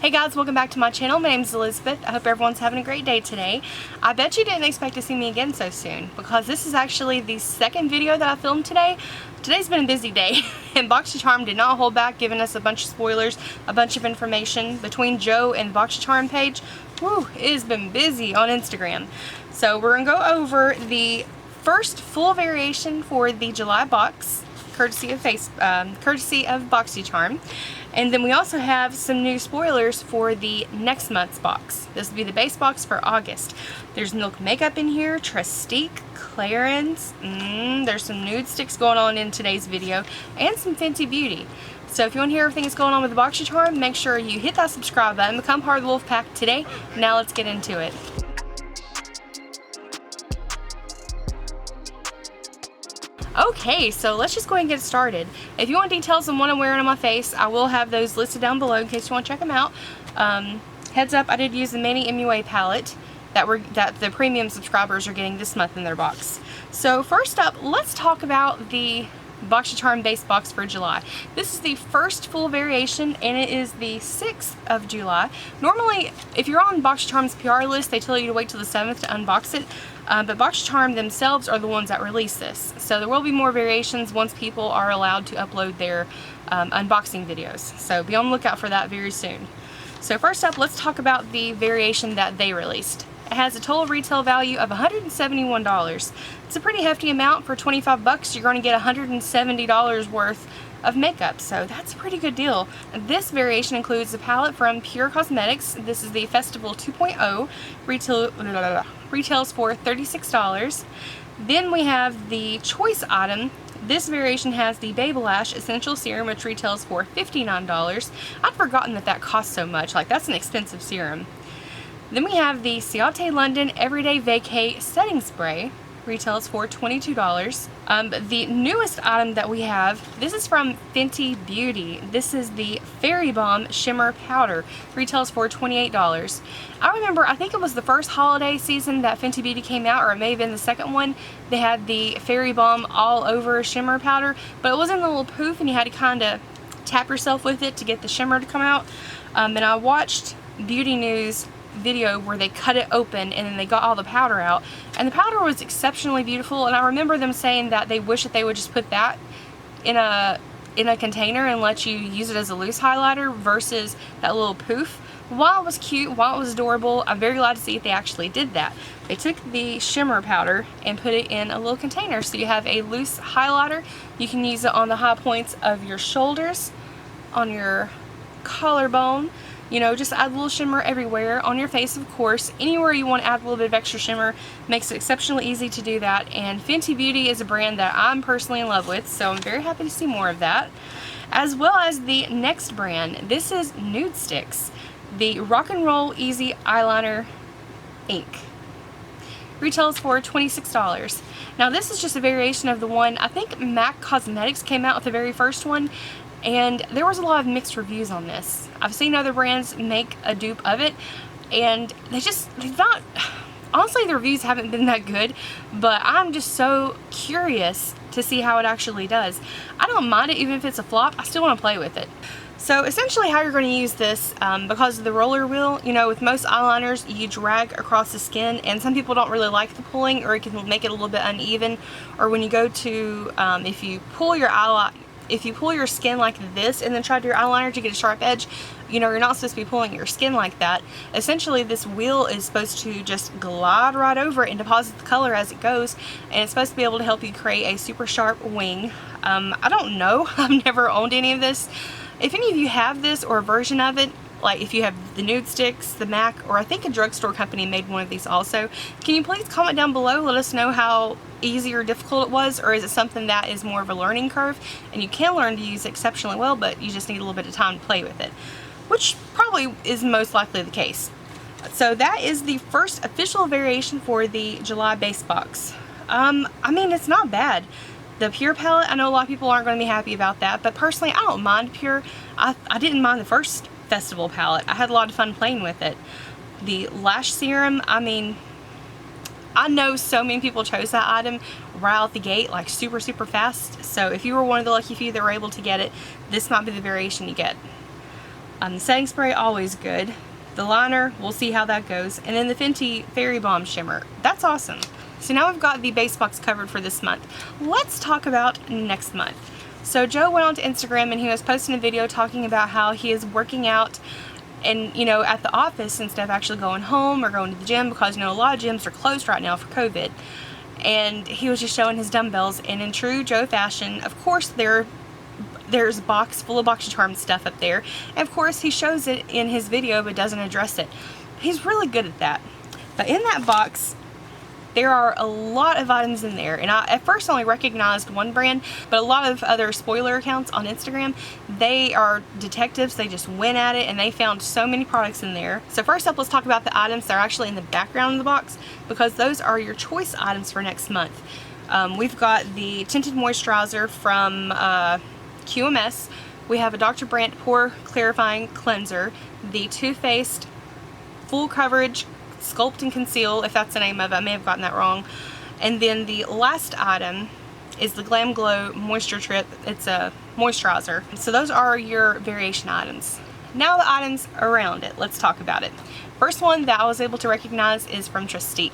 Hey guys, welcome back to my channel. My name is Elizabeth. I hope everyone's having a great day today. I bet you didn't expect to see me again so soon because this is actually the second video that I filmed today. Today's been a busy day and Boxycharm did not hold back giving us a bunch of spoilers, a bunch of information between Joe and the Boxycharm page. Whew, it has been busy on Instagram. So we're going to go over the first full variation for the July box, courtesy of Boxycharm. And then we also have some new spoilers for the next month's box. This will be the base box for August. There's Milk Makeup in here, Trestique, Clarins, there's some Nude Stix going on in today's video, and some Fenty Beauty. So if you want to hear everything that's going on with the Boxycharm, make sure you hit that subscribe button, become part of the Wolf Pack today. Now let's get into it. Okay, so let's just go ahead and get started. If you want details on what I'm wearing on my face, I will have those listed down below in case you want to check them out. Heads up, I did use the Manny MUA palette that the premium subscribers are getting this month in their box. So first up, let's talk about the Boxycharm base box for July. This is the first full variation and it is the 6th of July. Normally, if you're on Boxycharm's PR list, they tell you to wait till the 7th to unbox it. But Boxycharm themselves are the ones that release this. So there will be more variations once people are allowed to upload their unboxing videos. So be on the lookout for that very soon. So first up, let's talk about the variation that they released. It has a total retail value of $171. It's a pretty hefty amount. For 25 bucks, you're going to get $170 worth of makeup, so that's a pretty good deal. This variation includes a palette from Pure Cosmetics. This is the Festival 2.0, retails for $36. Then we have the choice item. This variation has the Baby Lash Essential Serum, which retails for $59. I'd forgotten that costs so much. Like, that's an expensive serum. Then we have the Ciate London Everyday Vacay Setting Spray, retails for $22. The newest item that we have, this is from Fenty Beauty. This is the Fairy Balm Shimmer Powder, retails for $28. I remember, I think it was the first holiday season that Fenty Beauty came out, or it may have been the second one. They had the Fairy Balm all over shimmer powder, but it wasn't a little poof and you had to kind of tap yourself with it to get the shimmer to come out. And I watched Beauty News video where they cut it open and then they got all the powder out, and the powder was exceptionally beautiful. And I remember them saying that they wish that they would just put that in a container and let you use it as a loose highlighter versus that little poof. While it was cute, while it was adorable, I'm very glad to see if they actually did that. They took the shimmer powder and put it in a little container, so you have a loose highlighter. You can use it on the high points of your shoulders, on your collarbone, you know, just add a little shimmer everywhere, on your face of course. Anywhere you want to add a little bit of extra shimmer, makes it exceptionally easy to do that. And Fenty Beauty is a brand that I'm personally in love with, so I'm very happy to see more of that. As well as the next brand, this is Nude Stix, the Rock and Roll Easy Eyeliner Ink. Retails for $26. Now this is just a variation of the one, I think MAC Cosmetics came out with the very first one, and there was a lot of mixed reviews on this. I've seen other brands make a dupe of it, and they've not, honestly the reviews haven't been that good, but I'm just so curious to see how it actually does. I don't mind it even if it's a flop, I still want to play with it. So essentially how you're going to use this, because of the roller wheel, you know, with most eyeliners you drag across the skin, and some people don't really like the pulling, or it can make it a little bit uneven, or when you go to, if you pull your skin like this and then try to do your eyeliner to get a sharp edge, you know, you're not supposed to be pulling your skin like that. Essentially this wheel is supposed to just glide right over it and deposit the color as it goes, and it's supposed to be able to help you create a super sharp wing. I don't know, I've never owned any of this. If any of you have this or a version of it, like if you have the Nude Stix, the MAC, or I think a drugstore company made one of these also, can you please comment down below, let us know how easy or difficult it was, or is it something that is more of a learning curve and you can learn to use it exceptionally well, but you just need a little bit of time to play with it, which probably is most likely the case. So that is the first official variation for the July base box. I mean, it's not bad. The Pure palette, I know a lot of people aren't going to be happy about that, but personally I don't mind Pure. I didn't mind the first festival palette. I had a lot of fun playing with it. The lash serum, I mean, I know so many people chose that item right out the gate, like super fast. So if you were one of the lucky few that were able to get it, this might be the variation you get. The setting spray, always good. The liner, we'll see how that goes. And then the Fenty Fairy Balm Shimmer. That's awesome. So now we've got the base box covered for this month. Let's talk about next month. So Joe went onto Instagram and he was posting a video talking about how he is working out and, you know, at the office instead of actually going home or going to the gym, because, you know, a lot of gyms are closed right now for COVID. And he was just showing his dumbbells, and in true Joe fashion, of course there's a box full of Boxycharm stuff up there, and of course he shows it in his video but doesn't address it. He's really good at that. But in that box there are a lot of items in there, and I at first only recognized one brand, but a lot of other spoiler accounts on Instagram, they are detectives. They just went at it and they found so many products in there. So first up, let's talk about the items that are actually in the background of the box, because those are your choice items for next month. We've got the tinted moisturizer from QMS. We have a Dr. Brandt Pore Clarifying Cleanser, the Too Faced Full Coverage Sculpt and Conceal, if that's the name of it. I may have gotten that wrong. And then the last item is the Glam Glow Moisture Trip. It's a moisturizer. So those are your variation items. Now the items around it. Let's talk about it. First one that I was able to recognize is from Trestique.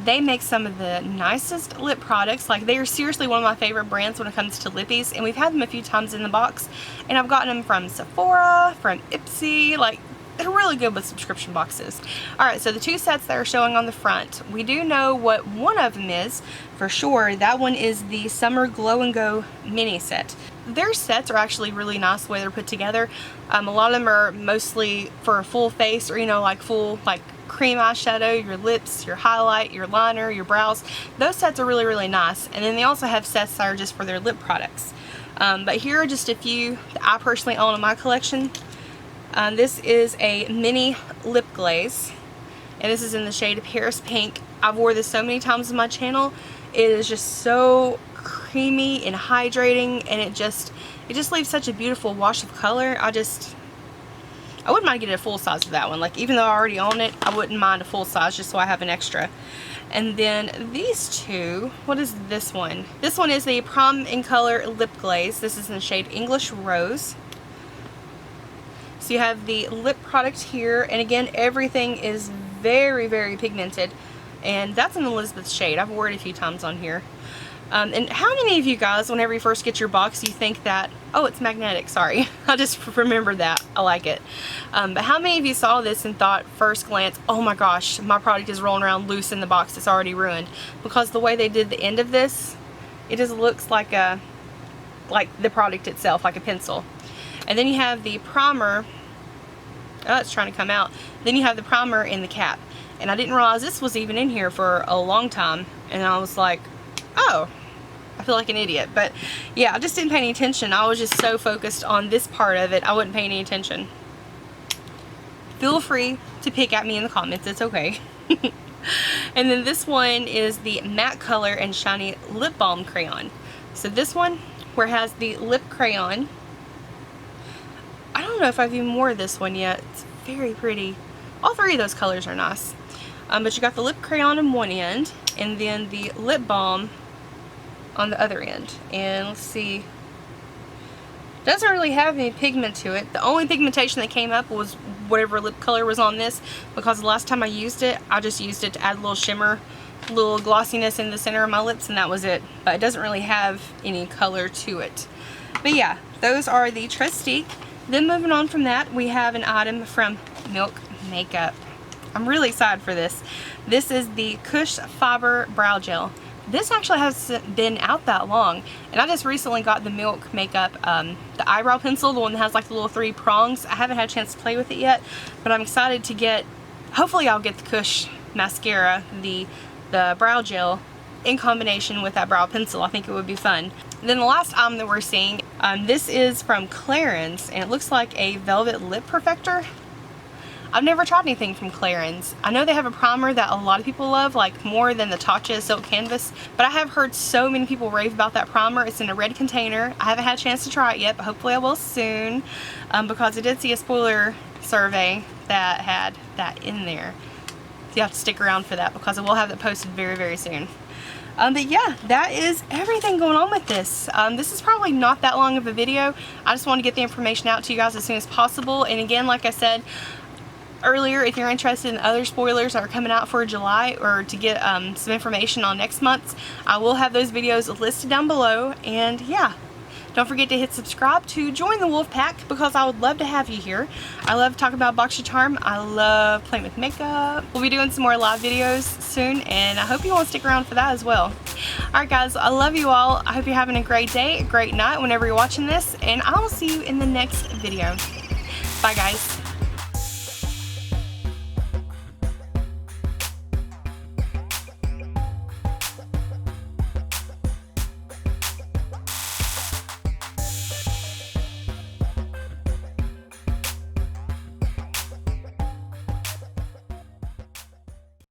They make some of the nicest lip products. Like, they are seriously one of my favorite brands when it comes to lippies, and we've had them a few times in the box, and I've gotten them from Sephora, from Ipsy. Like, they're really good with subscription boxes. Alright, so the two sets that are showing on the front, we do know what one of them is for sure. That one is the Summer Glow and Go mini set. Their sets are actually really nice the way they're put together. A lot of them are mostly for a full face, or, you know, like full, like cream eyeshadow, your lips, your highlight, your liner, your brows. Those sets are really, really nice. And then they also have sets that are just for their lip products. But here are just a few that I personally own in my collection. This is a mini lip glaze, and this is in the shade Paris Pink. I've wore this so many times on my channel. It is just so creamy and hydrating, and it just leaves such a beautiful wash of color. I wouldn't mind getting a full size of that one. Like, even though I already own it, I wouldn't mind a full size just so I have an extra. And then these two, what is this one? This one is the Prom in Color Lip Glaze. This is in the shade English Rose. So you have the lip product here, and again, everything is very, very pigmented, and that's an Elizabeth shade. I've worn it a few times on here. And how many of you guys, whenever you first get your box, you think that, oh, it's magnetic, sorry. I just remembered that. I like it. But how many of you saw this and thought, first glance, oh my gosh, my product is rolling around loose in the box, it's already ruined? Because the way they did the end of this, it just looks like the product itself, like a pencil. And then you have the primer. Oh, it's trying to come out. Then you have the primer in the cap. And I didn't realize this was even in here for a long time. And I was like, oh, I feel like an idiot. But yeah, I just didn't pay any attention. I was just so focused on this part of it, I wouldn't pay any attention. Feel free to pick at me in the comments. It's okay. And then this one is the Matte Color and Shiny Lip Balm Crayon. So this one, where it has the lip crayon. I don't know if I've even worn this one yet. It's very pretty. All three of those colors are nice. But you got the lip crayon on one end, and then the lip balm on the other end. And let's see. Doesn't really have any pigment to it. The only pigmentation that came up was whatever lip color was on this, because the last time I used it, I just used it to add a little shimmer, a little glossiness in the center of my lips, and that was it. But it doesn't really have any color to it. But yeah, those are the Trestique. Then moving on from that, we have an item from Milk Makeup. I'm really excited for this. This is the Kush Fiber Brow Gel. This actually hasn't been out that long, and I just recently got the Milk Makeup, the eyebrow pencil, the one that has like the little 3 prongs. I haven't had a chance to play with it yet, but I'm excited to get, hopefully I'll get the Kush mascara, the brow gel, in combination with that brow pencil. I think it would be fun. And then the last item that we're seeing, this is from Clarins, and it looks like a Velvet Lip Perfector. I've never tried anything from Clarins. I know they have a primer that a lot of people love, like more than the Tatcha Silk Canvas, but I have heard so many people rave about that primer. It's in a red container. I haven't had a chance to try it yet, but hopefully I will soon, because I did see a spoiler survey that had that in there. So you have to stick around for that, because I will have it posted very, very soon. But yeah, that is everything going on with this. This is probably not that long of a video. I just want to get the information out to you guys as soon as possible. And again, like I said earlier, if you're interested in other spoilers that are coming out for July, or to get some information on next month's, I will have those videos listed down below. And yeah, don't forget to hit subscribe to join the wolf pack, because I would love to have you here. I love talking about Boxycharm. I love playing with makeup. We'll be doing some more live videos soon, and I hope you want to stick around for that as well. Alright guys, I love you all. I hope you're having a great day, a great night whenever you're watching this, and I will see you in the next video. Bye guys.